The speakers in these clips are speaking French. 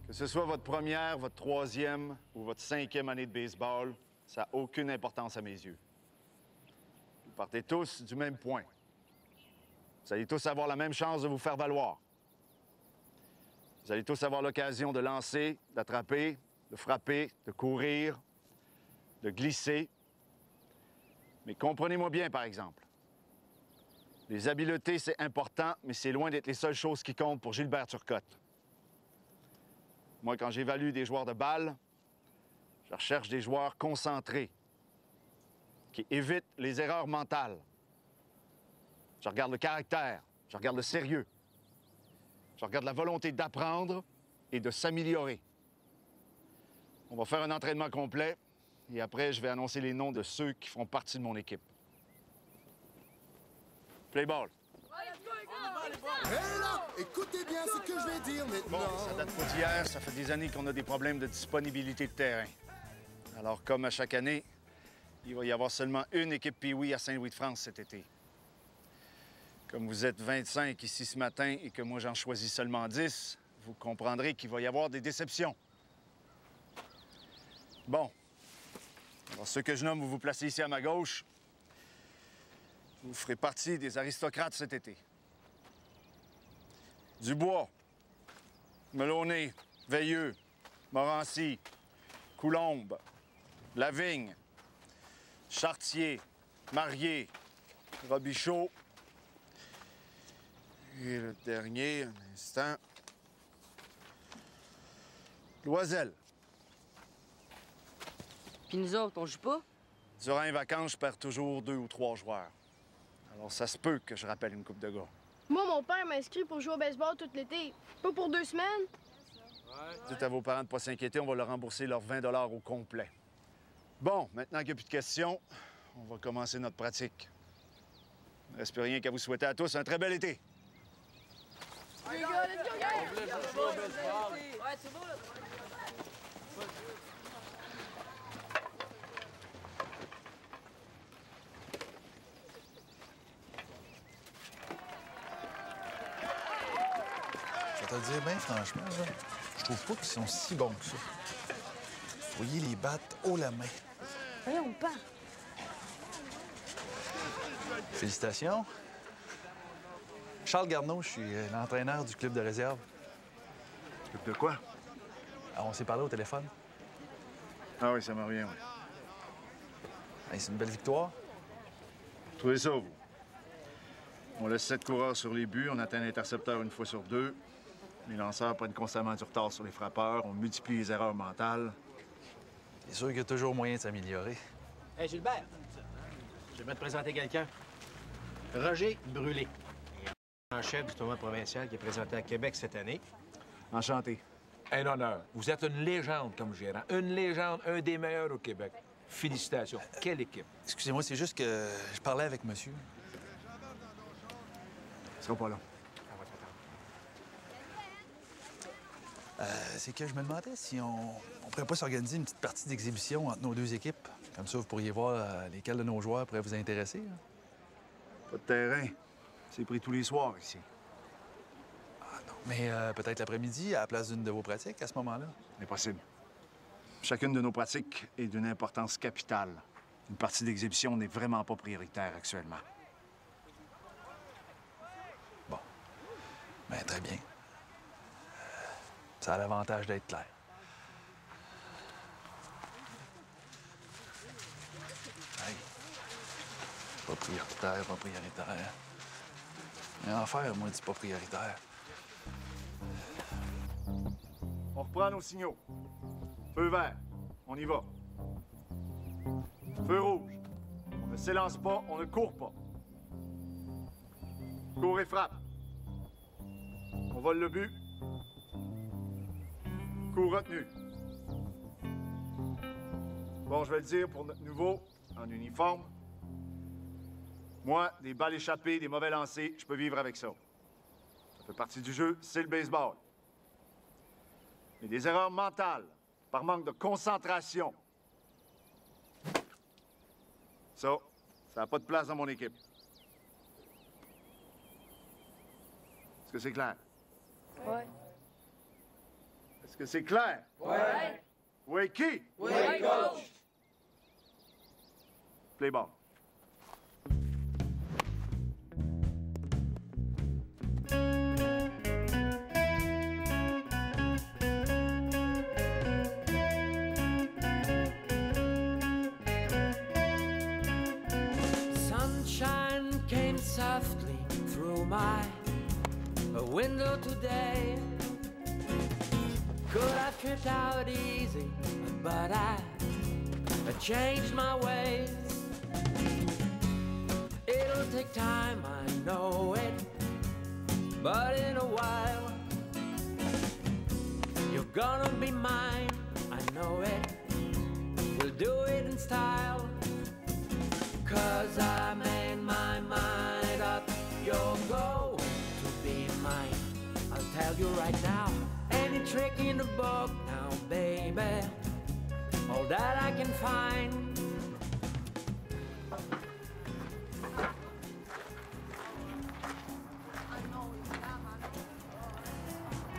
Que ce soit votre première, votre troisième ou votre cinquième année de baseball, ça n'a aucune importance à mes yeux. Vous partez tous du même point. Vous allez tous avoir la même chance de vous faire valoir. Vous allez tous avoir l'occasion de lancer, d'attraper, de frapper, de courir, de glisser. Mais comprenez-moi bien, par exemple. Les habiletés, c'est important, mais c'est loin d'être les seules choses qui comptent pour Gilbert Turcotte. Moi, quand j'évalue des joueurs de balle, je recherche des joueurs concentrés, qui évitent les erreurs mentales. Je regarde le caractère, je regarde le sérieux, je regarde la volonté d'apprendre et de s'améliorer. On va faire un entraînement complet et après, je vais annoncer les noms de ceux qui feront partie de mon équipe. Play ball. Hé là! Écoutez bien ce que je vais dire maintenant. Bon, ça date pas d'hier, ça fait des années qu'on a des problèmes de disponibilité de terrain. Alors, comme à chaque année, il va y avoir seulement une équipe Pee-Wee à Saint-Louis-de-France cet été. Comme vous êtes 25 ici ce matin et que moi j'en choisis seulement 10, vous comprendrez qu'il va y avoir des déceptions. Bon. Alors, ceux que je nomme, vous vous placez ici à ma gauche. Vous ferez partie des aristocrates cet été. Dubois, Melonnet, Veilleux, Morancy, Coulombe, Lavigne, Chartier, Marier, Robichaud. Et le dernier, un instant, Loisel. Puis nous autres, on joue pas? Durant les vacances, je perds toujours 2 ou 3 joueurs. Alors, ça se peut que je rappelle une coupe de gars. Moi, mon père m'a inscrit pour jouer au baseball tout l'été. Pas pour 2 semaines. Dites à vos parents de ne pas s'inquiéter, on va leur rembourser leurs 20 au complet. Bon, maintenant qu'il n'y a plus de questions, on va commencer notre pratique. Il ne reste plus rien qu'à vous souhaiter à tous un très bel été. Les gars, let's go, gang! Ouais, c'est beau, là. Je vais te le dire bien franchement, là, je trouve pas qu'ils sont si bons que ça. Vous voyez les battes haut la main. Voyons pas. Félicitations. Charles Garneau, je suis l'entraîneur du club de réserve. Club de quoi? Alors, on s'est parlé au téléphone. Ah oui, ça me revient, oui. Hey, c'est une belle victoire. Vous trouvez ça, vous? On laisse 7 coureurs sur les buts, on atteint l'intercepteur une fois sur 2. Les lanceurs prennent constamment du retard sur les frappeurs, on multiplie les erreurs mentales. C'est sûr qu'il y a toujours moyen de s'améliorer. Hey, Gilbert, je vais te présenter quelqu'un. Roger Brûlé, en chef du tournoi provincial qui est présenté à Québec cette année. Enchanté. Un honneur. Vous êtes une légende comme gérant. Une légende, un des meilleurs au Québec. Félicitations. Quelle équipe. Excusez-moi, c'est juste que je parlais avec monsieur. Ils seront pas là. C'est que je me demandais si on pourrait pas s'organiser une petite partie d'exhibition entre nos deux équipes. Comme ça, vous pourriez voir lesquels de nos joueurs pourraient vous intéresser. Là. Pas de terrain. C'est pris tous les soirs ici. Ah non, mais peut-être l'après-midi, à la place d'une de vos pratiques, à ce moment-là. Impossible. Chacune de nos pratiques est d'une importance capitale. Une partie d'exhibition n'est vraiment pas prioritaire actuellement. Bon. Ben, très bien. Ça a l'avantage d'être clair. Hey. Pas prioritaire, pas prioritaire. Mais en faire, moi, dis pas prioritaire. On reprend nos signaux. Feu vert, on y va. Feu rouge, on ne s'élance pas, on ne court pas. Cours et frappe. On vole le but. Coup retenu. Bon, je vais le dire pour notre nouveau, en uniforme. Moi, des balles échappées, des mauvais lancers, je peux vivre avec ça. Ça fait partie du jeu, c'est le baseball. Mais des erreurs mentales, par manque de concentration, ça n'a pas de place dans mon équipe. Est-ce que c'est clair? Ouais. Est-ce que c'est clair? Ouais. Oui, qui? Oui, coach. Play ball. Sunshine came softly through my window today. Could have tripped out easy, but I changed my ways. It'll take time, I know it, but in a while you're gonna be mine, I know it. We'll do it in style, 'cause I made my mind up. You're going to be mine, I'll tell you right now. Any trick in the book now, baby, all that I can find.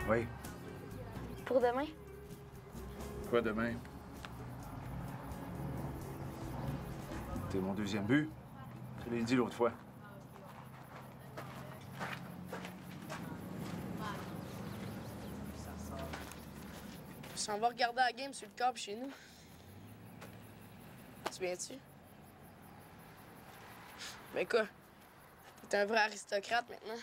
Oui. Pour demain? Quoi demain? T'es mon deuxième but. Je l'ai dit l'autre fois. On s'en va regarder la game sur le câble chez nous. Tu viens-tu? Mais quoi? T'es un vrai aristocrate maintenant.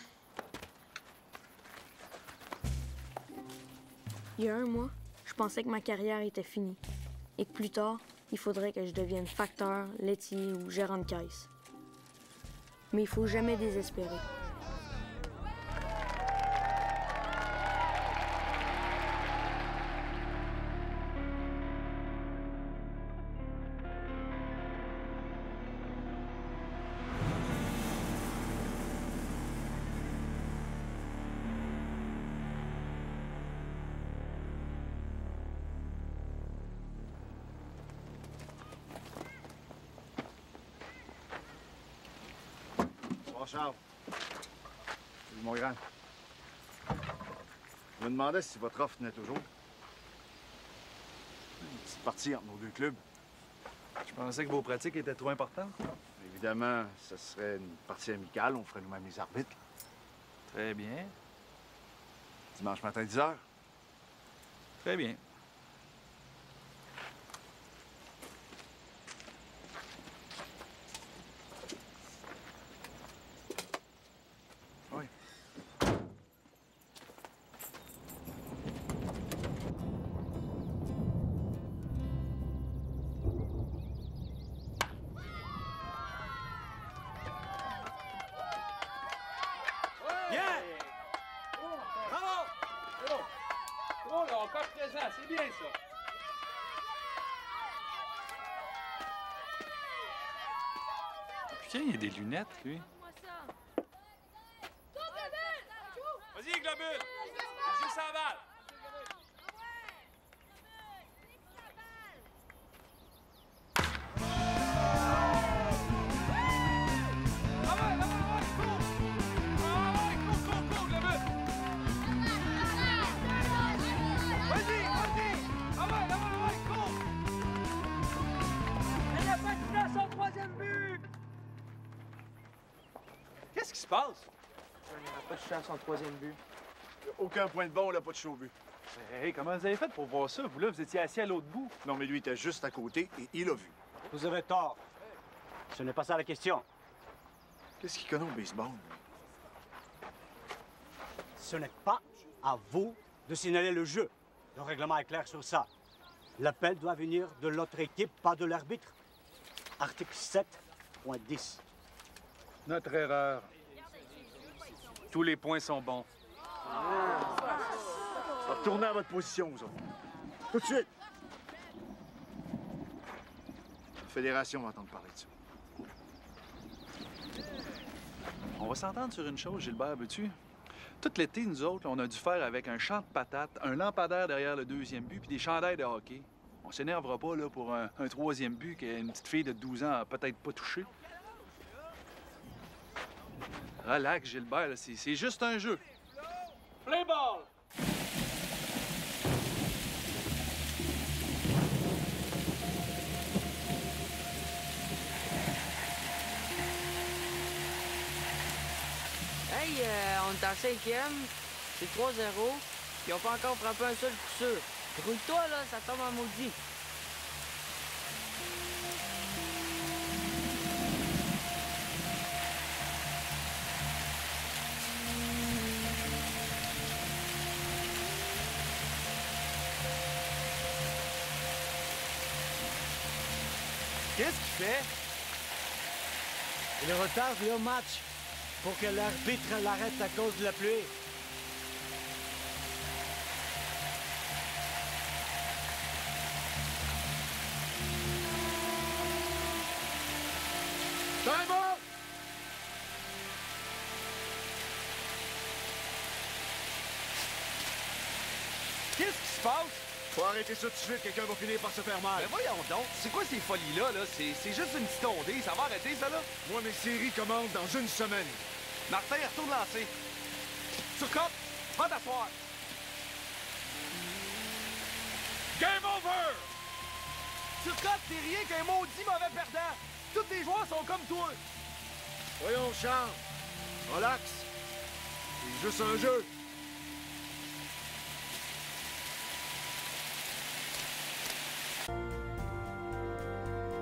Il y a un mois, je pensais que ma carrière était finie et que plus tard, il faudrait que je devienne facteur, laitier ou gérant de caisse. Mais il faut jamais désespérer. Charles. Salut, mon grand. Je me demandais si votre offre tenait toujours. Une petite partie entre nos deux clubs. Je pensais que vos pratiques étaient trop importantes. Évidemment, ce serait une partie amicale. On ferait nous-mêmes les arbitres. Très bien. Dimanche matin, 10h. Très bien. Oui. Bien! Bravo! C'est bon. Oh, là, encore présent, c'est bien ça. Putain, il y a des lunettes, lui. Vas-y, Globule! Joue sa balle! Qu'est-ce qui se passe? On n'ira pas touché à son troisième but. Aucun point de bon, on n'a pas de chaud but. Hey, comment vous avez fait pour voir ça? Vous, là, vous étiez assis à l'autre bout. Non, mais lui était juste à côté et il a vu. Vous avez tort. Ce n'est pas ça la question. Qu'est-ce qu'il connaît au baseball? Ce n'est pas à vous de signaler le jeu. Le règlement est clair sur ça. L'appel doit venir de l'autre équipe, pas de l'arbitre. Article 7.10. Notre erreur. Tous les points sont bons. Retournez à votre position, vous autres. Tout de suite! La Fédération va entendre parler de ça. On va s'entendre sur une chose, Gilbert, veux-tu? Tout l'été, nous autres, on a dû faire avec un champ de patates, un lampadaire derrière le deuxième but, puis des chandails de hockey. On s'énervera pas là, pour un troisième but qu'une petite fille de 12 ans a peut-être pas touché. Relax, Gilbert, c'est juste un jeu. Play ball! on est en 5e, c'est 3-0, ils ont pas encore frappé un seul coup sûr. Roule-toi, là, ça tombe en maudit. Qu'est-ce qu'il fait? Il retarde le match pour que l'arbitre l'arrête à cause de la pluie. Time out! Qu'est-ce qui se passe? Faut arrêter ça tout de suite, quelqu'un va finir par se faire mal. Ben voyons donc, c'est quoi ces folies-là, là? C'est juste une petite ondée, ça va arrêter, ça, là? Moi, mes séries commencent dans une semaine. Martin, retourne lancer. Turcotte, va t'asseoir. Game over! Turcotte, t'es rien qu'un maudit mauvais perdant. Tous les joueurs sont comme toi. Voyons, Charles. Relax. C'est juste un jeu.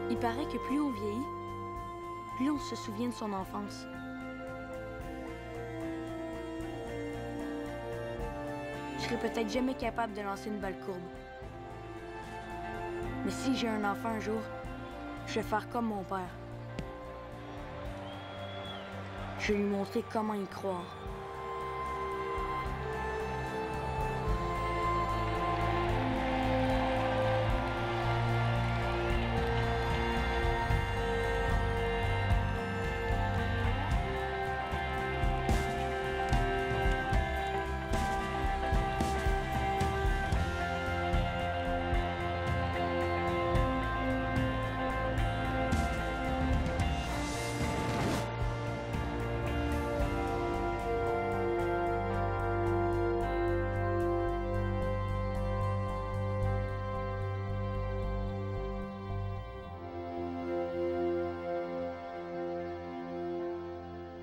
Il paraît que plus on vieillit, plus on se souvient de son enfance. Je serai peut-être jamais capable de lancer une balle courbe. Mais si j'ai un enfant un jour, je vais faire comme mon père. Je vais lui montrer comment y croire.